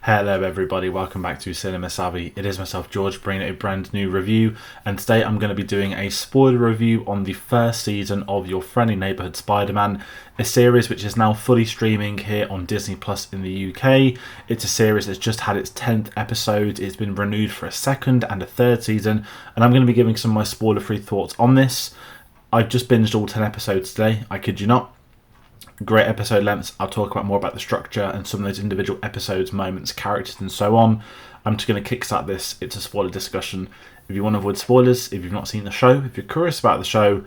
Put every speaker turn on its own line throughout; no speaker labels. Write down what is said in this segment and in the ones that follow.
Hello everybody, welcome back to Cinema Savvy. It is myself George bringing a brand new review, and today I'm going to be doing a spoiler review on the first season of Your Friendly Neighbourhood Spider-Man, a series which is now fully streaming here on Disney Plus in the UK. It's a series that's just had its 10th episode, it's been renewed for a second and a third season, and I'm going to be giving some of my spoiler-free thoughts on this. I've just binged all 10 episodes today, I kid you not. Great episode lengths. I'll talk more about the structure and some of those individual episodes, moments, characters and so on. I'm just going to kickstart this. It's a spoiler discussion. If you want to avoid spoilers, if you've not seen the show, if you're curious about the show,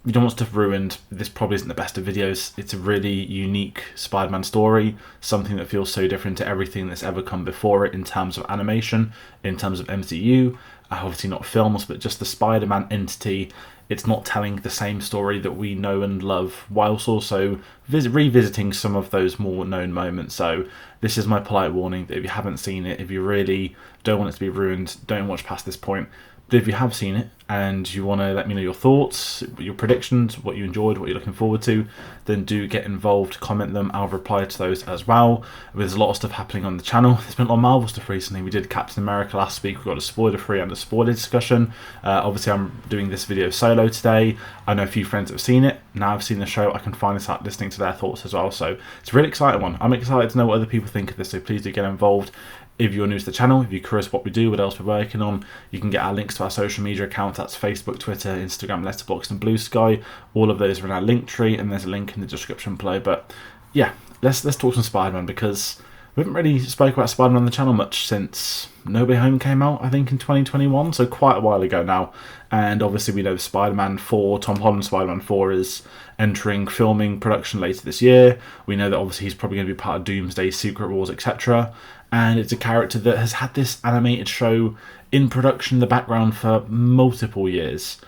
you don't want stuff ruined, this probably isn't the best of videos. It's a really unique Spider-Man story, something that feels so different to everything that's ever come before it in terms of animation, in terms of MCU, obviously not films, but just the Spider-Man entity. It's not telling the same story that we know and love, whilst also revisiting some of those more known moments. So this is my polite warning that if you haven't seen it, if you really don't want it to be ruined, don't watch past this point. But if you have seen it and you want to let me know your thoughts, your predictions, what you enjoyed, what you're looking forward to, then do get involved, comment them. I'll reply to those as well. There's a lot of stuff happening on the channel. There's been a lot of Marvel stuff recently. We did Captain America last week. We've got a spoiler-free and a spoiler discussion. Obviously, I'm doing this video solo today. I know a few friends have seen it. Now I've seen the show, I can finally start listening to their thoughts as well. So it's a really exciting one. I'm excited to know what other people think of this, so please do get involved. If you're new to the channel, if you're curious what we do, what else we're working on, you can get our links to our social media accounts. That's Facebook, Twitter, Instagram, Letterboxd and Blue Sky. All of those are in our link tree, and there's a link in the description below. But yeah, let's talk some Spider-Man, because we haven't really spoke about Spider-Man on the channel much since No Way Home came out, I think in 2021, so quite a while ago now. And obviously we know Spider-Man 4, Tom Holland's Spider-Man 4 is entering filming production later this year. We know that obviously he's probably going to be part of Doomsday, Secret Wars, etc. And it's a character that has had this animated show in production in the background for multiple years,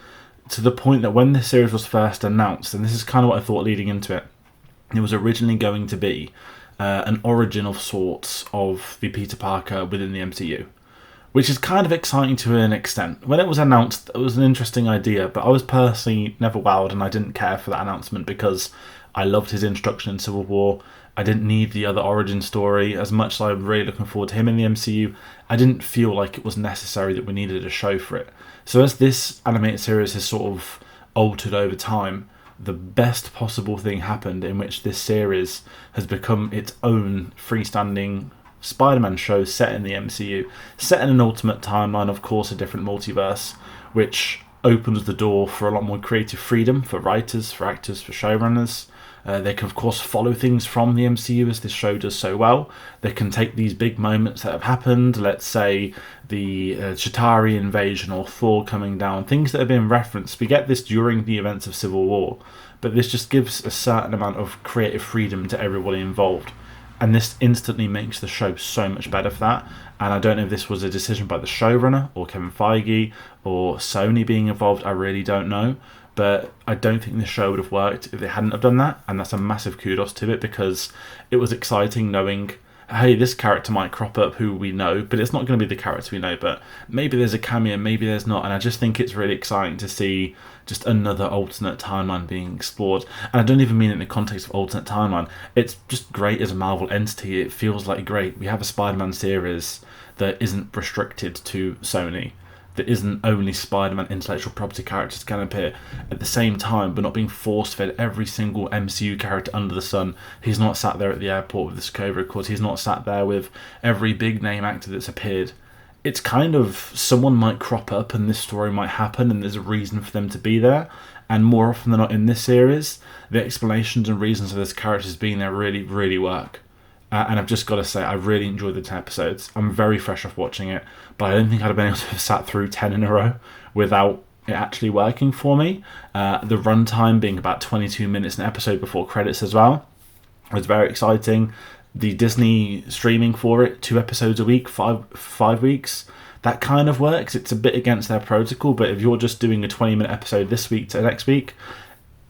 to the point that when this series was first announced, and this is kind of what I thought leading into it, it was originally going to be an origin of sorts of the Peter Parker within the MCU, which is kind of exciting to an extent. When it was announced, it was an interesting idea, but I was personally never wowed, and I didn't care for that announcement because I loved his introduction in Civil War. I didn't need the other origin story. As much as I'm really looking forward to him in the MCU, I didn't feel like it was necessary that we needed a show for it. So as this animated series has sort of altered over time, the best possible thing happened, in which this series has become its own freestanding Spider-Man show set in the MCU, set in an alternate timeline, of course, a different multiverse, which opens the door for a lot more creative freedom for writers, for actors, for showrunners. They can, of course, follow things from the MCU, as this show does so well. They can take these big moments that have happened, let's say the Chitauri invasion or Thor coming down, things that have been referenced. We get this during the events of Civil War, but this just gives a certain amount of creative freedom to everybody involved. And this instantly makes the show so much better for that. And I don't know if this was a decision by the showrunner or Kevin Feige or Sony being involved. I really don't know. But I don't think the show would have worked if they hadn't have done that. And that's a massive kudos to it, because it was exciting knowing, hey, this character might crop up who we know, but it's not going to be the character we know. But maybe there's a cameo, maybe there's not. And I just think it's really exciting to see just another alternate timeline being explored. And I don't even mean it in the context of alternate timeline. It's just great as a Marvel entity. It feels like great. We have a Spider-Man series that isn't restricted to Sony, that isn't only Spider-Man intellectual property characters can appear at the same time, but not being force-fed every single MCU character under the sun. He's not sat there at the airport with the Sokovia Accords. He's not sat there with every big-name actor that's appeared. It's kind of, someone might crop up and this story might happen and there's a reason for them to be there. And more often than not in this series, the explanations and reasons for this characters being there really, really work. And I've just got to say, I really enjoyed the 10 episodes. I'm very fresh off watching it, but I don't think I'd have been able to have sat through 10 in a row without it actually working for me. The runtime being about 22 minutes an episode before credits as well was very exciting. The Disney streaming for it, 2 episodes a week, five weeks, that kind of works. It's a bit against their protocol, but if you're just doing a 20-minute episode this week to next week,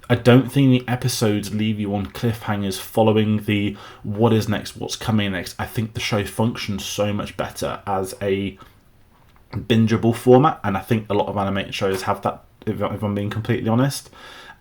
I don't think the episodes leave you on cliffhangers following the what is next, what's coming next. I think the show functions so much better as a bingeable format, and I think a lot of animated shows have that, if I'm being completely honest.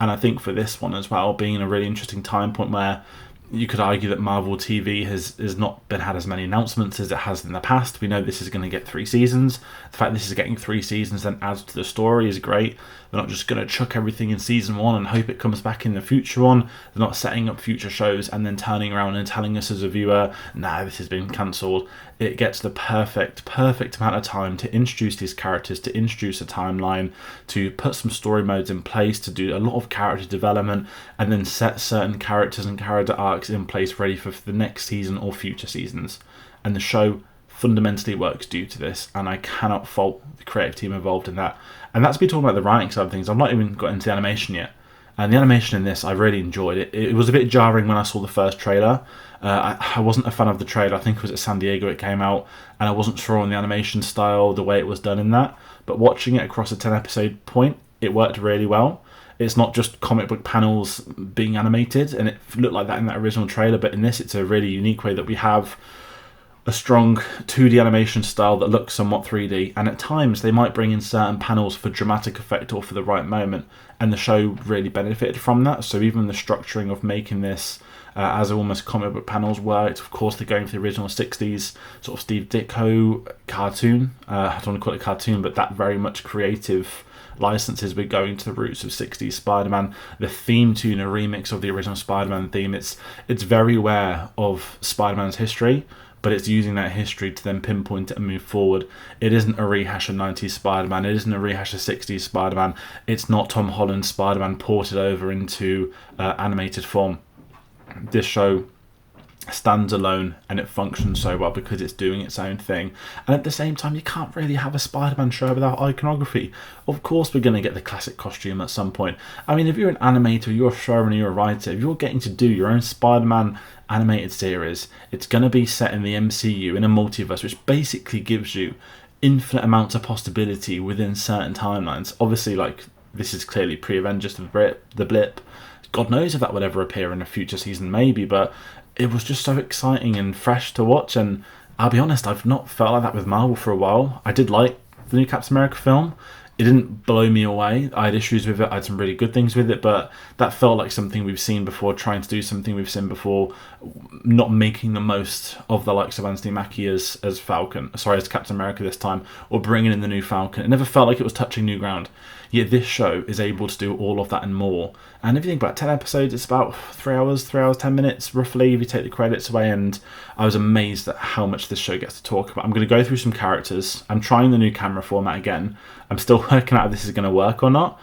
And I think for this one as well, being in a really interesting time point where You could argue that Marvel TV has not been had as many announcements as it has in the past. We know this is going to get 3 seasons. The fact this is getting 3 seasons then adds to the story is great. They're not just going to chuck everything in season 1 and hope it comes back in the future one. They're not setting up future shows and then turning around and telling us as a viewer, nah, this has been cancelled. It gets the perfect amount of time to introduce these characters, to introduce a timeline, to put some story modes in place, to do a lot of character development, and then set certain characters and character arcs in place ready for the next season or future seasons. And the show fundamentally works due to this, and I cannot fault the creative team involved in that. And that's me talking about the writing side of things. I've not even got into the animation yet. And the animation in this, I really enjoyed it. It was a bit jarring when I saw the first trailer. I wasn't a fan of the trailer. I think it was at San Diego it came out, and I wasn't sure on the animation style, the way it was done in that. But watching it across a 10-episode point, it worked really well. It's not just comic book panels being animated, and it looked like that in that original trailer, but in this it's a really unique way that we have a strong 2D animation style that looks somewhat 3D, and at times they might bring in certain panels for dramatic effect or for the right moment, and the show really benefited from that. So even the structuring of making this as almost comic book panels worked. Of course, they're going for the original 60s sort of Steve Ditko cartoon. I don't want to call it a cartoon, but that very much creative licenses. We're going to the roots of 60s Spider-Man. The theme tune, a remix of the original Spider-Man theme. It's very aware of Spider-Man's history, but it's using that history to then pinpoint it and move forward. It isn't a rehash of 90s Spider-Man. It isn't a rehash of 60s Spider-Man. It's not Tom Holland's Spider-Man ported over into animated form. This show stands alone, and it functions so well because it's doing its own thing. And at the same time, you can't really have a Spider-Man show without iconography. Of course we're going to get the classic costume at some point. I mean, if you're an animator, you're a showrunner, you're a writer, if you're getting to do your own Spider-Man animated series, it's going to be set in the MCU, in a multiverse, which basically gives you infinite amounts of possibility within certain timelines. Obviously, like, this is clearly pre-Avengers, the blip. God knows if that would ever appear in a future season, maybe, but it was just so exciting and fresh to watch. And I'll be honest, I've not felt like that with Marvel for a while. I did like the new Captain America film. It didn't blow me away. I had issues with it. I had some really good things with it, but that felt like something we've seen before, trying to do something we've seen before, not making the most of the likes of Anthony Mackie as Captain America this time, or bringing in the new Falcon. It never felt like it was touching new ground. Yet this show is able to do all of that and more. And if you think about 10 episodes, it's about 3 hours, 10 minutes, roughly, if you take the credits away. And I was amazed at how much this show gets to talk about. I'm going to go through some characters. I'm trying the new camera format again. I'm still working out if this is going to work or not,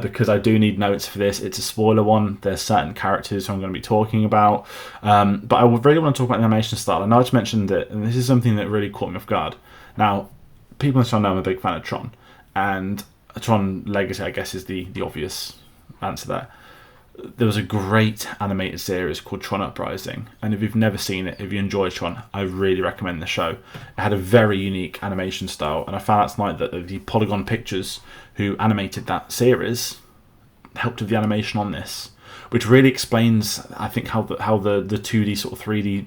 because I do need notes for this. It's a spoiler one. There's certain characters who I'm going to be talking about. But I would really want to talk about the animation style. I know I just mentioned it, and this is something that really caught me off guard. Now, people in the show know I'm a big fan of Tron, and Tron Legacy, I guess, is the obvious answer there. There was a great animated series called Tron Uprising, and if you've never seen it, if you enjoy Tron, I really recommend the show. It had a very unique animation style, and I found out tonight that the Polygon Pictures, who animated that series, helped with the animation on this, which really explains, I think, how the 2D sort of 3D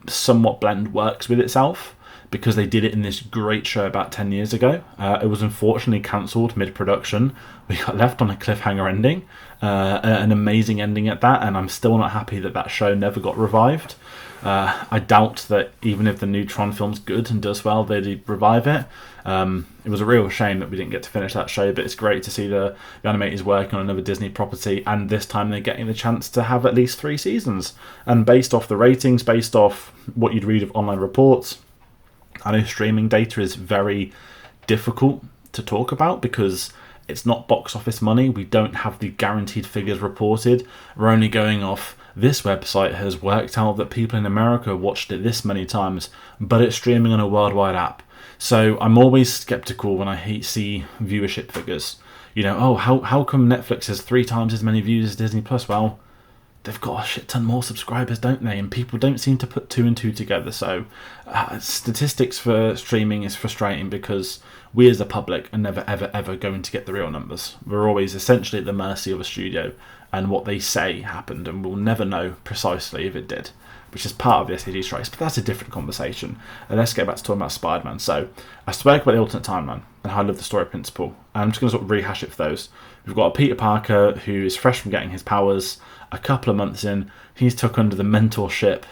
somewhat blend works with itself, because they did it in this great show about 10 years ago. It was unfortunately cancelled mid-production. We got left on a cliffhanger ending, an amazing ending at that, and I'm still not happy that that show never got revived. I doubt that even if the new Tron film's good and does well, they'd revive it. It was a real shame that we didn't get to finish that show, but it's great to see the animators working on another Disney property, and this time they're getting the chance to have at least 3 seasons. And based off the ratings, based off what you'd read of online reports, I know streaming data is very difficult to talk about because it's not box office money. We don't have the guaranteed figures reported. We're only going off, this website has worked out that people in America watched it this many times, but it's streaming on a worldwide app. So I'm always skeptical when I see viewership figures. You know, oh, how come Netflix has 3 times as many views as Disney Plus? Well, they've got a shit ton more subscribers, don't they? And people don't seem to put 2 and 2 together. So statistics for streaming is frustrating because we as the public are never, ever, ever going to get the real numbers. We're always essentially at the mercy of a studio. and what they say happened, and we'll never know precisely if it did, which is part of the SAG strikes, but that's a different conversation. And let's get back to talking about Spider-Man. So, I spoke about the alternate timeline and how I love the story principle, and I'm just going to sort of rehash it for those. We've got a Peter Parker who is fresh from getting his powers. A couple of months in, he's took under the mentorship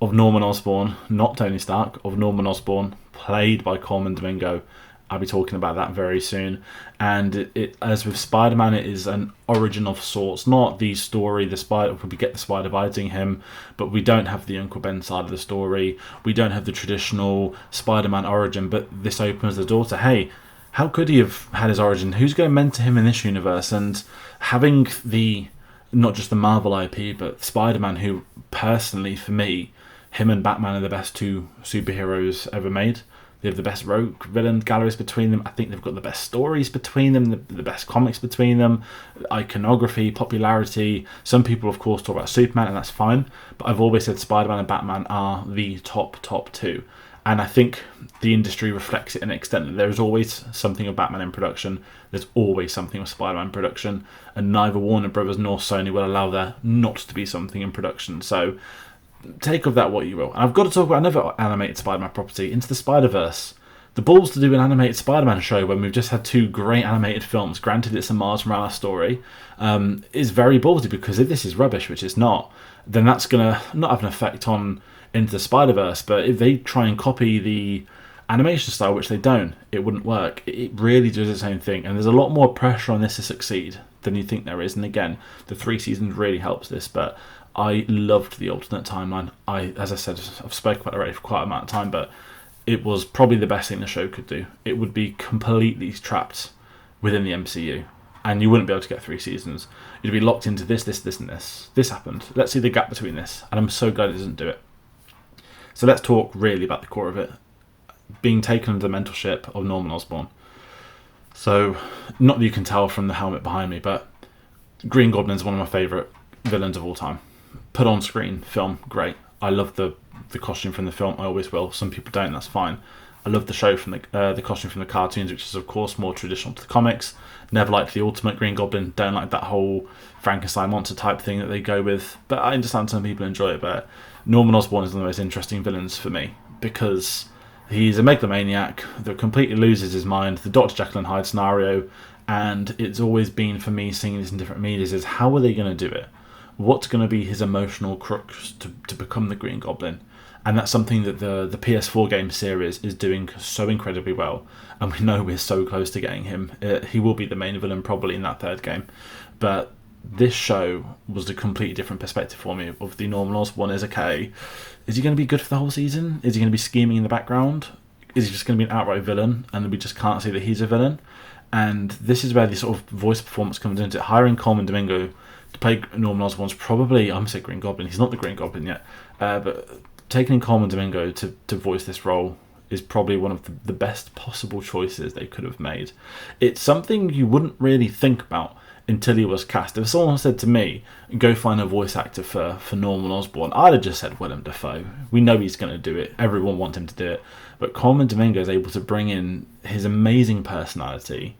of Norman Osborn, not Tony Stark, of Norman Osborn, played by Coleman Domingo. I'll be talking about that very soon. And it as with Spider-Man, it is an origin of sorts. Not the story, we get the spider biting him, but we don't have the Uncle Ben side of the story. We don't have the traditional Spider-Man origin, but this opens the door to, hey, how could he have had his origin? Who's going to mentor him in this universe? And having not just the Marvel IP, but Spider-Man, who personally, for me, him and Batman are the best two superheroes ever made. They have the best rogue villain galleries between them. I think they've got the best stories between them, the best comics between them, iconography, popularity. Some people, of course, talk about Superman, and that's fine. But I've always said Spider-Man and Batman are the top two. And I think the industry reflects it in an extent that there is always something of Batman in production. There's always something of Spider-Man in production. And neither Warner Brothers nor Sony will allow there not to be something in production. So take of that what you will. And I've got to talk about another animated Spider-Man property, Into the Spider-Verse. The balls to do an animated Spider-Man show when we've just had two great animated films, granted it's a Miles Morales story, is very ballsy, because if this is rubbish, which it's not, then that's going to not have an effect on Into the Spider-Verse. But if they try and copy the animation style, which they don't, it wouldn't work. It really does its own thing, and there's a lot more pressure on this to succeed than you think there is. And again, the 3 seasons really helps this, but I loved the alternate timeline. As I said, I've spoken about it already for quite a amount of time, but it was probably the best thing the show could do. It would be completely trapped within the MCU, and you wouldn't be able to get 3 seasons. You'd be locked into this, and this. This happened. Let's see the gap between this, and I'm so glad it doesn't do it. So let's talk really about the core of it. Being taken under the mentorship of Norman Osborn. So, not that you can tell from the helmet behind me, but Green Goblin is one of my favourite villains of all time. Put on screen, film, great. I love the costume from the film, I always will. Some people don't, that's fine. I love the show from the costume from the cartoons, which is of course more traditional to the comics. Never liked the Ultimate Green Goblin, don't like that whole Frankenstein monster type thing that they go with. But I understand some people enjoy it, but Norman Osborn is one of the most interesting villains for me, because he's a megalomaniac that completely loses his mind, the Dr. Jekyll and Hyde scenario, and it's always been, for me, seeing this in different medias, is how are they going to do it? What's going to be his emotional crux to become the Green Goblin? And that's something that the PS4 game series is doing so incredibly well, and we know we're so close to getting him. He will be the main villain probably in that 3rd game, but this show was a completely different perspective for me of the Norman Osborn. Is okay, is he going to be good for the whole season? Is he going to be scheming in the background? Is he just going to be an outright villain and we just can't see that he's a villain? And this is where the sort of voice performance comes into it. Hiring Coleman Domingo to play Norman Osborn's probably, I'm going to say Green Goblin, he's not the Green Goblin yet, but taking in Coleman Domingo to voice this role is probably one of the best possible choices they could have made. It's something you wouldn't really think about until he was cast. If someone said to me, go find a voice actor for Norman Osborn, I'd have just said Willem Dafoe. We know he's going to do it. Everyone wants him to do it. But Coleman Domingo is able to bring in his amazing personality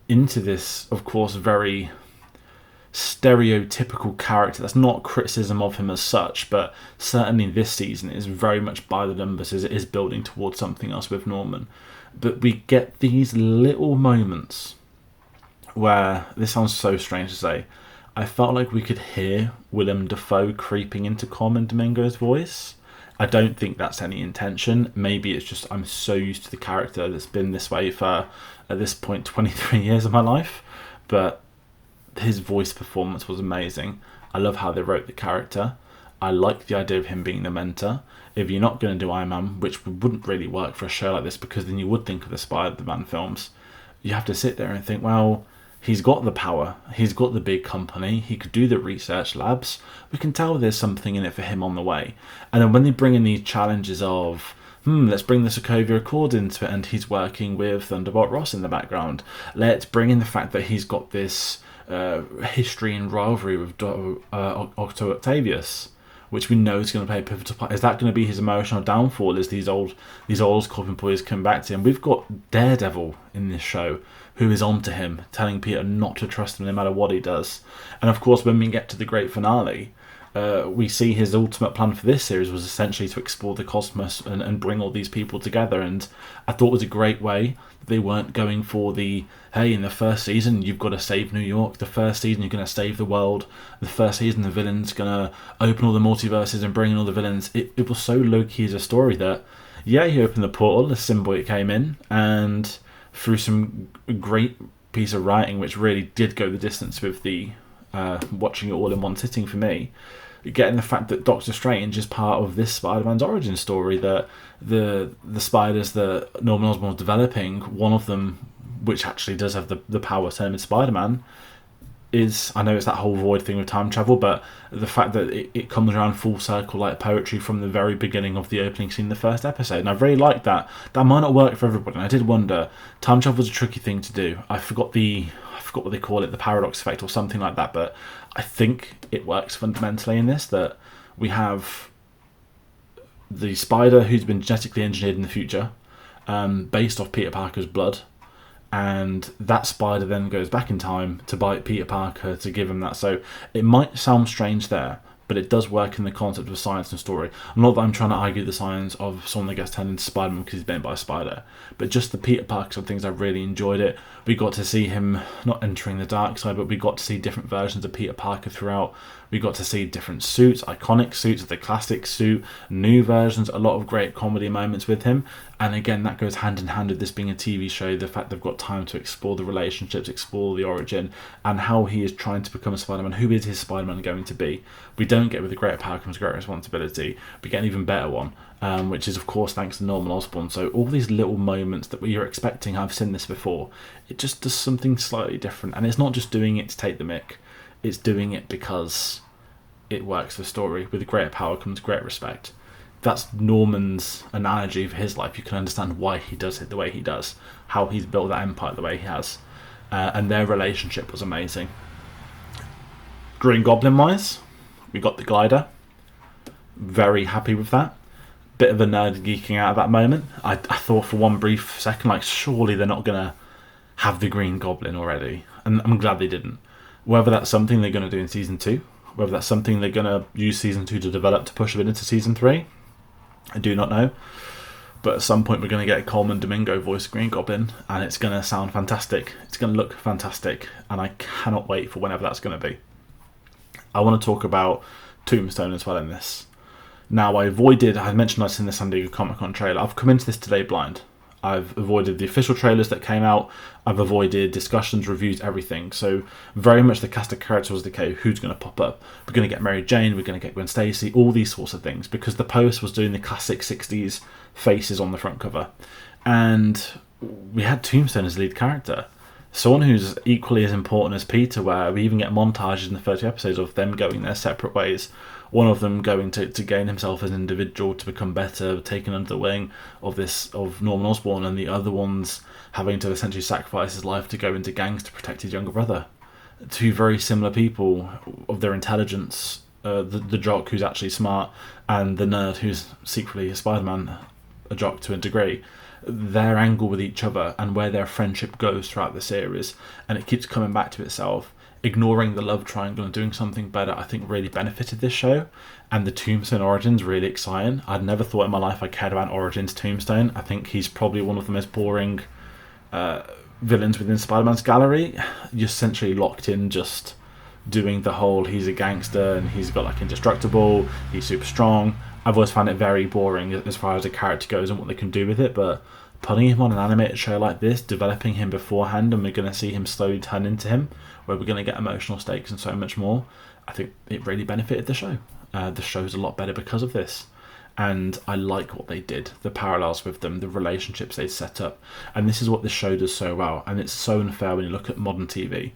into this, of course, very stereotypical character. That's not criticism of him as such, but certainly this season is very much by the numbers as it is building towards something else with Norman. But we get these little moments where, this sounds so strange to say, I felt like we could hear Willem Dafoe creeping into Coleman Domingo's voice. I don't think that's any intention. Maybe it's just I'm so used to the character that's been this way for, at this point, 23 years of my life. But his voice performance was amazing. I love how they wrote the character. I like the idea of him being the mentor. If you're not going to do Iron Man, which wouldn't really work for a show like this, because then you would think of the Spider-Man films, you have to sit there and think, well, he's got the power, he's got the big company, he could do the research labs, we can tell there's something in it for him on the way. And then when they bring in these challenges of, let's bring the Sokovia Accord into it, and he's working with Thunderbolt Ross in the background, let's bring in the fact that he's got this history and rivalry with Octo Octavius. which we know is going to play a pivotal part. Is that going to be his emotional downfall as these old Oscorp employees come back to him? We've got Daredevil in this show who is onto him, telling Peter not to trust him no matter what he does. And of course, when we get to the great finale, we see his ultimate plan for this series was essentially to explore the cosmos and bring all these people together. And I thought it was a great way that they weren't going for the, hey, in the first season you've got to save New York, the first season you're going to save the world, the first season the villain's going to open all the multiverses and bring in all the villains. It was so low-key as a story that, yeah, he opened the portal, the symbiote came in, and through some great piece of writing which really did go the distance with the watching it all in one sitting for me, getting the fact that Doctor Strange is part of this Spider-Man's origin story, that the spiders that Norman Osborn was developing, one of them, which actually does have the power to turn into Spider-Man, is, I know it's that whole void thing with time travel, but the fact that it comes around full circle like poetry from the very beginning of the opening scene in the first episode. And I really like that. That might not work for everybody, and I did wonder, time travel is a tricky thing to do. I forgot what they call it, the paradox effect or something like that, but I think it works fundamentally in this, that we have the spider who's been genetically engineered in the future, based off Peter Parker's blood, and that spider then goes back in time to bite Peter Parker to give him that. So it might sound strange there, but it does work in the concept of science and story. Not that I'm trying to argue the science of someone that gets turned into Spider-Man because he's bitten by a spider, but just the Peter Parker sort of things, I really enjoyed it. We got to see him not entering the dark side, but we got to see different versions of Peter Parker throughout. We got to see different suits, iconic suits, the classic suit, new versions, a lot of great comedy moments with him. And again, that goes hand in hand with this being a TV show, the fact they've got time to explore the relationships, explore the origin, and how he is trying to become a Spider-Man. Who is his Spider-Man going to be? We don't get with the greater power comes greater responsibility. We get an even better one, which is, of course, thanks to Norman Osborn. So all these little moments that we are expecting, I've seen this before, it just does something slightly different. And it's not just doing it to take the mick. It's doing it because it works for story. With greater power comes great respect. That's Norman's analogy for his life. You can understand why he does it the way he does, how he's built that empire the way he has. And their relationship was amazing. Green Goblin wise, we got the glider. Very happy with that. Bit of a nerd geeking out at that moment. I thought for one brief second, like, surely they're not going to have the Green Goblin already. And I'm glad they didn't. Whether that's something they're going to do in Season 2, whether that's something they're going to use Season 2 to develop to push it into Season 3, I do not know. But at some point we're going to get a Coleman Domingo voice Green Goblin, and it's going to sound fantastic. It's going to look fantastic, and I cannot wait for whenever that's going to be. I want to talk about Tombstone as well in this. Now, I mentioned this in the San Diego Comic-Con trailer. I've come into this today blind. I've avoided the official trailers that came out. I've avoided discussions, reviews, everything. So very much the cast of characters was the case. Who's going to pop up? We're going to get Mary Jane. We're going to get Gwen Stacy. All these sorts of things. Because the post was doing the classic 60s faces on the front cover. And we had Tombstone as lead character. Someone who's equally as important as Peter, where we even get montages in the 30 episodes of them going their separate ways. One of them going to gain himself as an individual, to become better, taken under the wing of Norman Osborn, and the other one's having to essentially sacrifice his life to go into gangs to protect his younger brother. Two very similar people of their intelligence. The jock who's actually smart, and the nerd who's secretly a Spider-Man, a jock to a degree. Their angle with each other and where their friendship goes throughout the series, and it keeps coming back to itself. Ignoring the love triangle and doing something better, I think, really benefited this show. And the Tombstone Origins really exciting. I'd never thought in my life I cared about Origins Tombstone. I think he's probably one of the most boring villains within Spider-Man's gallery. You're essentially locked in just doing the whole, he's a gangster and he's got like indestructible, he's super strong. I've always found it very boring as far as a character goes and what they can do with it, but putting him on an animated show like this, developing him beforehand, and we're going to see him slowly turn into him, where we're going to get emotional stakes and so much more, I think it really benefited the show. The show's a lot better because of this. And I like what they did, the parallels with them, the relationships they set up. And this is what this show does so well. And it's so unfair when you look at modern TV.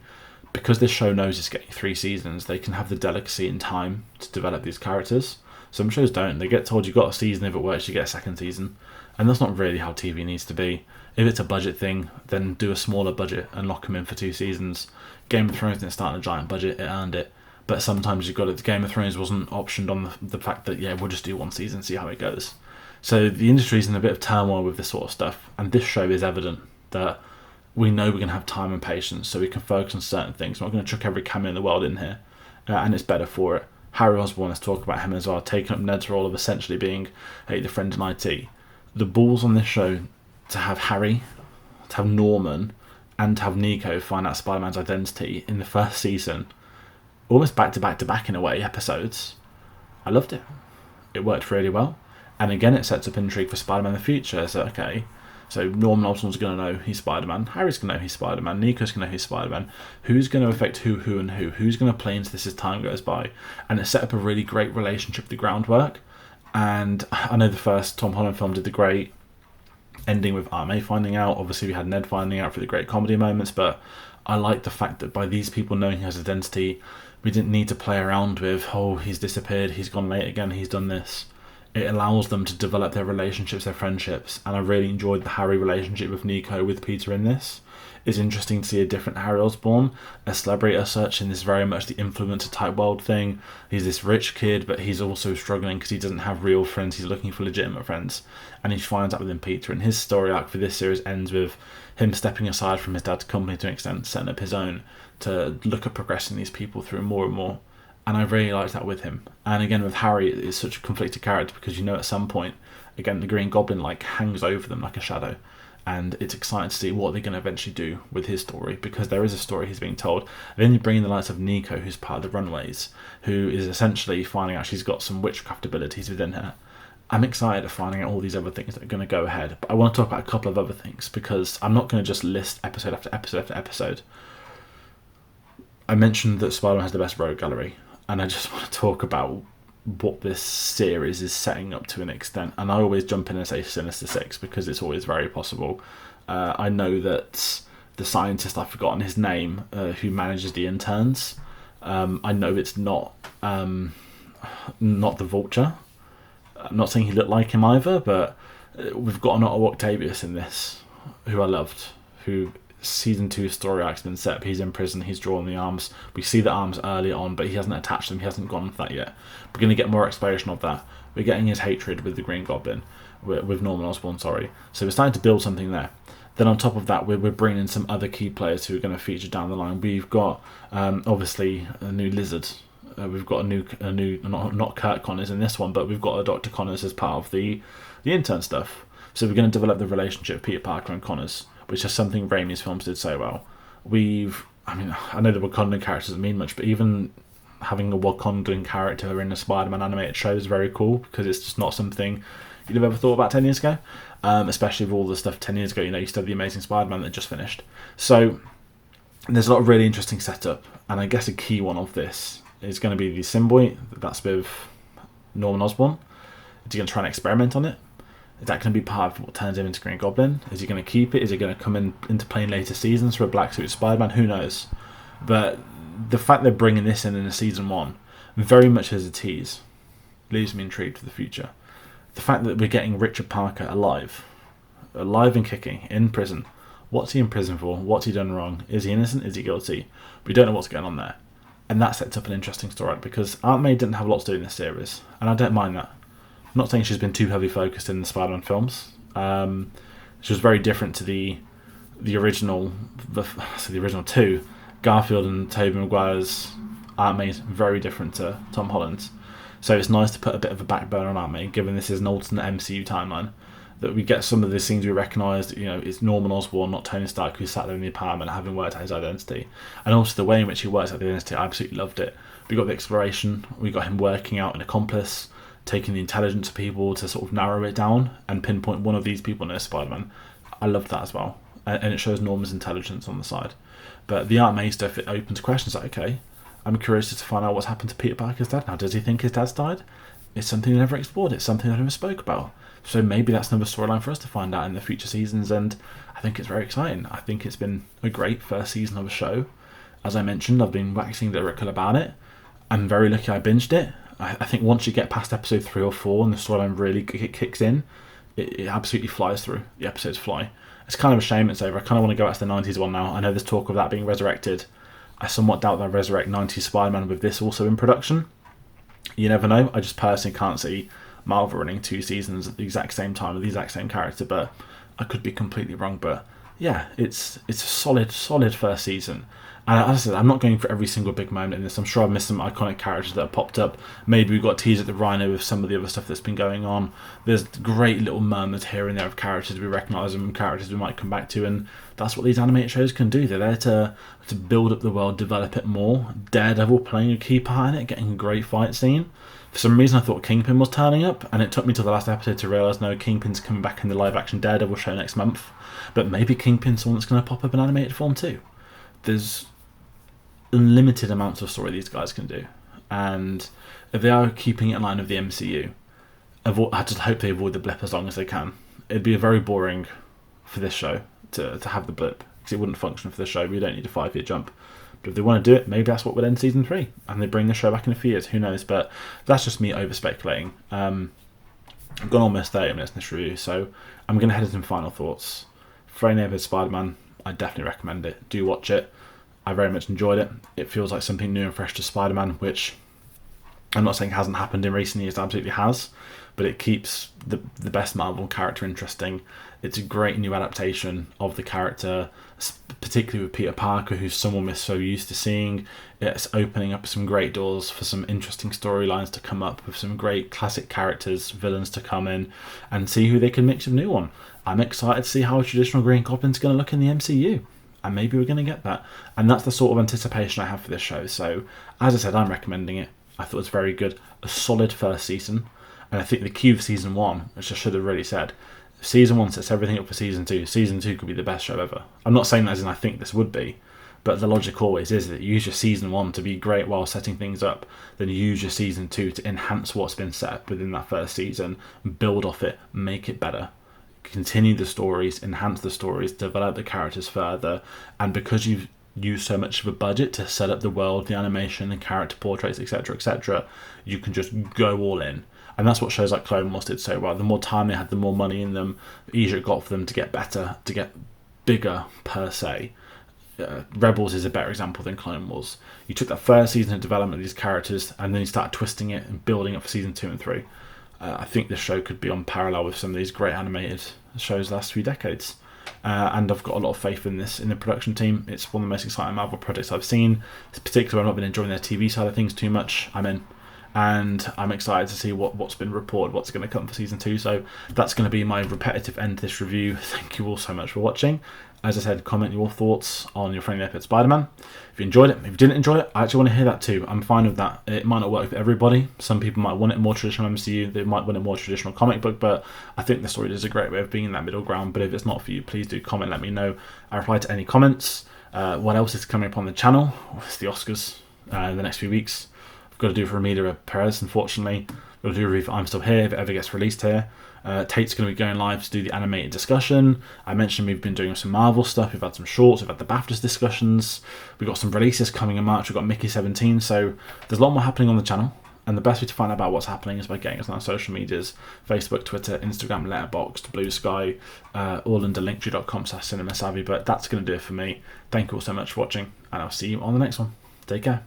Because this show knows it's getting 3 seasons, they can have the delicacy and time to develop these characters. Some shows don't. They get told you've got a season, if it works you get a second season. And that's not really how TV needs to be. If it's a budget thing, then do a smaller budget and lock them in for 2 seasons. Game of Thrones didn't start on a giant budget, it earned it. But sometimes you've got it. Game of Thrones wasn't optioned on the fact that, we'll just do one season, see how it goes. So the industry's in a bit of turmoil with this sort of stuff, and this show is evident that we know we're going to have time and patience, so we can focus on certain things. We're not going to chuck every cameo in the world in here, and it's better for it. Harry Osbourne, let's talk about him as well, taking up Ned's role of essentially being the friend in IT. The balls on this show to have Harry, to have Norman, and to have Nico find out Spider-Man's identity in the first season, almost back to back to back in a way, episodes. I loved it. It worked really well. And again, it sets up intrigue for Spider-Man in the future. So, so Norman Osborn's going to know he's Spider-Man. Harry's going to know he's Spider-Man. Nico's going to know he's Spider-Man. Who's going to affect who, and who? Who's going to play into this as time goes by? And it set up a really great relationship, the groundwork. And I know the first Tom Holland film did the great ending with Aunt May finding out. Obviously, we had Ned finding out for the great comedy moments. But I like the fact that by these people knowing his identity, we didn't need to play around with, he's disappeared, he's gone late again, he's done this. It allows them to develop their relationships, their friendships, and I really enjoyed the Harry relationship with Nico, with Peter in this. It's interesting to see a different Harry Osborn, a celebrity as such, in this very much the influencer type world thing. He's this rich kid, but he's also struggling because he doesn't have real friends, he's looking for legitimate friends, and he finds out within Peter, and his story arc for this series ends with him stepping aside from his dad's company to an extent, setting up his own, to look at progressing these people through more and more. And I really liked that with him. And again, with Harry, it's such a conflicted character because at some point, again, the Green Goblin hangs over them like a shadow. And it's exciting to see what they're going to eventually do with his story, because there is a story he's being told. And then you bring in the likes of Nico, who's part of the Runaways, who is essentially finding out she's got some witchcraft abilities within her. I'm excited of finding out all these other things that are going to go ahead. But I want to talk about a couple of other things, because I'm not going to just list episode after episode after episode. I mentioned that Spider-Man has the best rogue gallery, and I just want to talk about what this series is setting up to an extent. And I always jump in and say Sinister Six because it's always very possible. I know that the scientist, I've forgotten his name, who manages the interns, I know it's not the Vulture. I'm not saying he looked like him either, but we've got an Otto Octavius in this, who I loved, who season 2 story arc's been set up. He's in prison, he's drawn the arms. We see the arms early on, but he hasn't attached them, he hasn't gone for that yet. We're going to get more exploration of that. We're getting his hatred with the Green Goblin, with Norman Osborn, sorry. So we're starting to build something there. Then on top of that, we're bringing in some other key players who are going to feature down the line. We've got, obviously, a new Lizard. We've got a new not Kurt Connors in this one, but we've got a Dr. Connors as part of the intern stuff. So we're going to develop the relationship Peter Parker and Connors, which is something Raimi's films did so well. I know the Wakandan characters doesn't mean much, but even having a Wakandan character in a Spider-Man animated show is very cool, because it's just not something you'd have ever thought about 10 years ago, especially with all the stuff 10 years ago. You still had the Amazing Spider-Man that just finished. So there's a lot of really interesting setup, and I guess a key one of this is going to be the symbiote. That's with Norman Osborn. Is he going to try and experiment on it? Is that going to be part of what turns him into Green Goblin? Is he going to keep it? Is it going to come into play in later seasons for a black suit Spider-Man? Who knows? But the fact they're bringing this in a season 1, very much as a tease, leaves me intrigued for the future. The fact that we're getting Richard Parker alive and kicking, in prison. What's he in prison for? What's he done wrong? Is he innocent? Is he guilty? We don't know what's going on there. And that sets up an interesting story, because Aunt May didn't have a lot to do in this series, and I don't mind that. I'm not saying she's been too heavily focused in the Spider-Man films. She was very different to the original two. Garfield and Tobey Maguire's Aunt May is very different to Tom Holland's. So it's nice to put a bit of a backbone on Aunt May, given this is an alternate MCU timeline, that we get some of the scenes we recognise. It's Norman Osborn, not Tony Stark, who sat there in the apartment having worked out his identity. And also the way in which he works out the identity, I absolutely loved it. We got the exploration, we got him working out an accomplice, taking the intelligence of people to sort of narrow it down and pinpoint one of these people knows Spider-Man. I loved that as well. And it shows Norman's intelligence on the side. But the Aunt May stuff, it opens questions like, okay, I'm curious to find out what's happened to Peter Parker's dad now. Does he think his dad's died? It's something they never explored. It's something they never spoke about. So maybe that's another storyline for us to find out in the future seasons, and I think it's very exciting. I think it's been a great first season of a show. As I mentioned, I've been waxing lyrical about it. I'm very lucky I binged it. I think once you get past episode 3 or 4 and the storyline really kicks in, it absolutely flies through. The episodes fly. It's kind of a shame it's over. I kind of want to go back to the 90s one now. I know there's talk of that being resurrected. I somewhat doubt they'll resurrect 90s Spider-Man with this also in production. You never know. I just personally can't see Marvel running 2 seasons at the exact same time with the exact same character, but I could be completely wrong. But yeah, it's a solid first season. And as I said, I'm not going for every single big moment in this. I'm sure I've missed some iconic characters that have popped up. Maybe we got teased at the Rhino with some of the other stuff that's been going on. There's great little murmurs here and there of characters we recognise and characters we might come back to, and that's what these animated shows can do. They're there to build up the world, develop it more. Daredevil playing a key part in it, getting a great fight scene. For some reason I thought Kingpin was turning up, and it took me till the last episode to realise no, Kingpin's coming back in the live action Daredevil show next month. But maybe Kingpin's someone that's going to pop up in animated form too. There's unlimited amounts of story these guys can do, and if they are keeping it in line with the MCU, I just hope they avoid the blip as long as they can. It'd be very boring for this show to have the blip, because it wouldn't function for the show. We don't need a 5-year jump. But if they want to do it, maybe that's what would end season 3, and they bring the show back in a few years. Who knows? But that's just me over speculating. I've gone almost 30 minutes in this review, so I'm going to head into some final thoughts. Friendly Neighborhood Spider-Man, I definitely recommend it. Do watch it. I very much enjoyed it. It feels like something new and fresh to Spider-Man, which I'm not saying hasn't happened in recent years, it absolutely has, but it keeps the best Marvel character interesting. It's a great new adaptation of the character, particularly with Peter Parker, who's someone we're so used to seeing. It's opening up some great doors for some interesting storylines to come up, with some great classic characters, villains to come in, and see who they can mix with new one. I'm excited to see how a traditional Green Goblin's going to look in the MCU. And maybe we're going to get that. And that's the sort of anticipation I have for this show. So, as I said, I'm recommending it. I thought it was very good. A solid first season. And I think the key of season 1, which I should have really said, season 1 sets everything up for season 2. Season 2 could be the best show ever. I'm not saying that as in I think this would be, but the logic always is that you use your season 1 to be great while setting things up, then you use your season 2 to enhance what's been set up within that first season, build off it, make it better. Continue the stories, enhance the stories, develop the characters further, and because you've used so much of a budget to set up the world, the animation, the character portraits, etc., you can just go all in. And that's what shows like Clone Wars did so well. The more time they had, the more money in them, the easier it got for them to get better, to get bigger per se. Rebels is a better example than Clone Wars. You took that first season of development of these characters, and then you started twisting it and building up for season 2 and 3. I think this show could be on parallel with some of these great animated shows the last few decades. And I've got a lot of faith in this, in the production team. It's one of the most exciting Marvel projects I've seen. It's particularly when I've been enjoying their TV side of things too much. I'm in. And I'm excited to see what's been reported, what's going to come for season 2. So that's going to be my repetitive end to this review. Thank you all so much for watching. As I said, comment your thoughts on your Friendly Neighborhood Spider-Man. If you enjoyed it, if you didn't enjoy it, I actually want to hear that too. I'm fine with that. It might not work for everybody. Some people might want it more traditional MCU, they might want it more traditional comic book, but I think the story is a great way of being in that middle ground. But if it's not for you, please do comment, let me know. I reply to any comments. What else is coming up on the channel? It's the Oscars in the next few weeks. I've got to do for Ramita Perez, unfortunately. I've got to do a review for I'm Still Here if it ever gets released here. Tate's going to be going live to do the animated discussion. I mentioned we've been doing some Marvel stuff. We've had some shorts. We've had the BAFTAs discussions. We've got some releases coming in March. We've got Mickey 17. So there's a lot more happening on the channel. And the best way to find out about what's happening is by getting us on our social medias. Facebook, Twitter, Instagram, Letterboxd, Blue Sky, all under linktree.com/cinemasavvy. But that's going to do it for me. Thank you all so much for watching. And I'll see you on the next one. Take care.